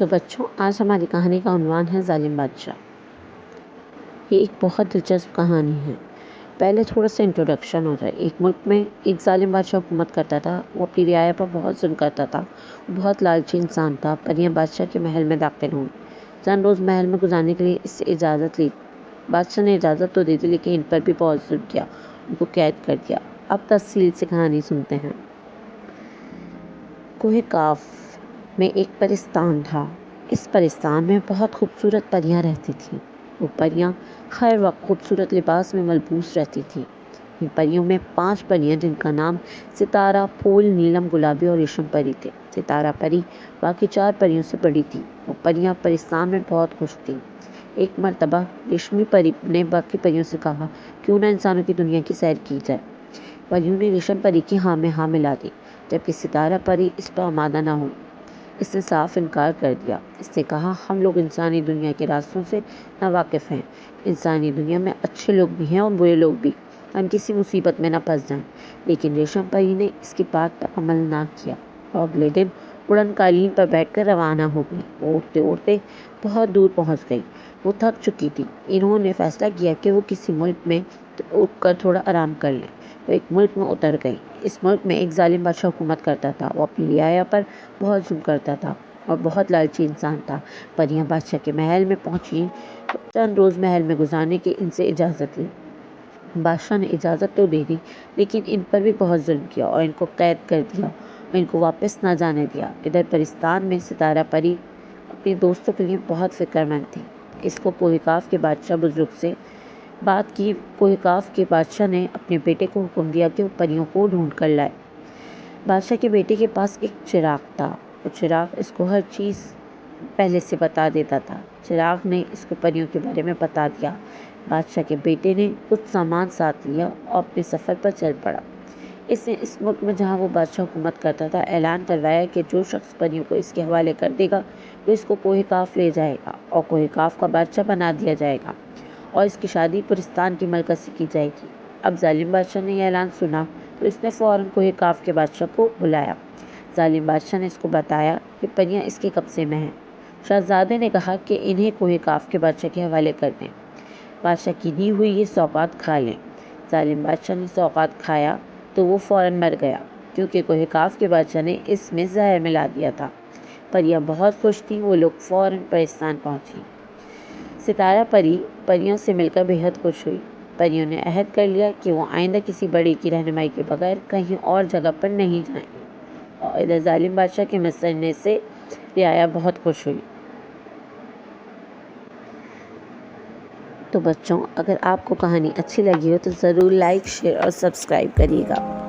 تو بچوں، آج ہماری کہانی کا عنوان ہے ظالم بادشاہ۔ یہ ایک بہت دلچسپ کہانی ہے۔ پہلے تھوڑا سا انٹروڈکشن ہو جائے۔ ایک ملک میں ایک ظالم بادشاہ حکومت کرتا تھا۔ وہ اپنی رعایا پر بہت ظلم کرتا تھا۔ وہ بہت لالچی انسان تھا۔ پریاں بادشاہ کے محل میں داخل ہوئیں۔ چند روز محل میں گزارنے کے لیے اس سے اجازت لی۔ بادشاہ نے اجازت تو دے دی، لیکن ان پر بھی بہت ظلم کیا، ان کو قید کر دیا۔ اب تفصیل سے کہانی سنتے ہیں۔ کوہ کاف میں ایک پرستان تھا۔ اس پرستان میں بہت خوبصورت پریاں رہتی تھیں۔ وہ پریاں ہر وقت خوبصورت لباس میں ملبوس رہتی تھیں۔ ان پریوں میں 5 پریاں، جن کا نام ستارہ، پھول، نیلم، گلابی اور ریشم پری تھے۔ ستارہ پری باقی 4 پریوں سے بڑی تھی۔ وہ پریاں پرستان میں بہت خوش تھیں۔ ایک مرتبہ ریشمی پری نے باقی پریوں سے کہا، کیوں نہ انسانوں کی دنیا کی سیر کی جائے۔ پریوں نے ریشم پری کی ہاں میں ہاں ملا دی، جبکہ ستارہ پری اس پر آمادہ نہ ہوئی۔ اس نے صاف انکار کر دیا۔ اس نے کہا، ہم لوگ انسانی دنیا کے راستوں سے ناواقف ہیں۔ انسانی دنیا میں اچھے لوگ بھی ہیں اور برے لوگ بھی۔ ہم کسی مصیبت میں نہ پھنس جائیں۔ لیکن ریشم پری نے اس کی بات پر عمل نہ کیا اور اگلے دن اڑن قالین پر بیٹھ کر روانہ ہو گئی۔ وہ اڑتے اڑتے بہت دور پہنچ گئی۔ وہ تھک چکی تھی۔ انہوں نے فیصلہ کیا کہ وہ کسی ملک میں رک کر تھوڑا آرام کر لیں۔ وہ ایک ملک میں اتر گئی۔ اس ملک میں ایک ظالم بادشاہ حکومت کرتا تھا۔ وہ اپنی رعایا پر بہت ظلم کرتا تھا اور بہت لالچی انسان تھا۔ پریاں بادشاہ کے محل میں پہنچیں تو چند روز محل میں گزارنے کی ان سے اجازت لی۔ بادشاہ نے اجازت تو دے دی، لیکن ان پر بھی بہت ظلم کیا اور ان کو قید کر دیا اور ان کو واپس نہ جانے دیا۔ ادھر پرستان میں ستارہ پری اپنے دوستوں کے لیے بہت فکر مند تھی۔ اس کو کوہ کاف کے بادشاہ بزرگ سے بات کی۔ کوہ کاف کے بادشاہ نے اپنے بیٹے کو حکم دیا کہ وہ پریوں کو ڈھونڈ کر لائے۔ بادشاہ کے بیٹے کے پاس ایک چراغ تھا۔ وہ چراغ اس کو ہر چیز پہلے سے بتا دیتا تھا۔ چراغ نے اس کو پریوں کے بارے میں بتا دیا۔ بادشاہ کے بیٹے نے کچھ سامان ساتھ لیا اور اپنے سفر پر چل پڑا۔ اس نے اس ملک میں جہاں وہ بادشاہ حکومت کرتا تھا اعلان کروایا کہ جو شخص پریوں کو اس کے حوالے کر دے گا، وہ اس کو کوہ کاف لے جائے گا اور کوہ کاف کا بادشاہ بنا دیا جائے گا اور اس کی شادی پرستان کی ملکہ سے کی جائے گی۔ اب ظالم بادشاہ نے یہ اعلان سنا تو اس نے فوراً کوہ کاف کے بادشاہ کو بلایا۔ ظالم بادشاہ نے اس کو بتایا کہ پریاں اس کے قبضے میں ہیں۔ شہزادے نے کہا کہ انہیں کوہ کاف کے بادشاہ کے حوالے کر دیں۔ بادشاہ کی دی ہوئی یہ سوغات کھا لیں۔ ظالم بادشاہ نے سوغات کھایا تو وہ فوراً مر گیا، کیونکہ کوہ کاف کے بادشاہ نے اس میں زہر ملا دیا تھا۔ پریاں بہت خوش تھیں۔ وہ لوگ فوراً پرستان پہنچی۔ ستارہ پری پریوں سے مل کر بے حد خوش ہوئی۔ پریوں نے عہد کر لیا کہ وہ آئندہ کسی بڑے کی رہنمائی کے بغیر کہیں اور جگہ پر نہیں جائیں گے۔ اور ادھر ظالم بادشاہ کے مسرنے سے رعایا بہت خوش ہوئی۔ تو بچوں، اگر آپ کو کہانی اچھی لگی ہو تو ضرور لائک، شیئر اور سبسکرائب کریے گا۔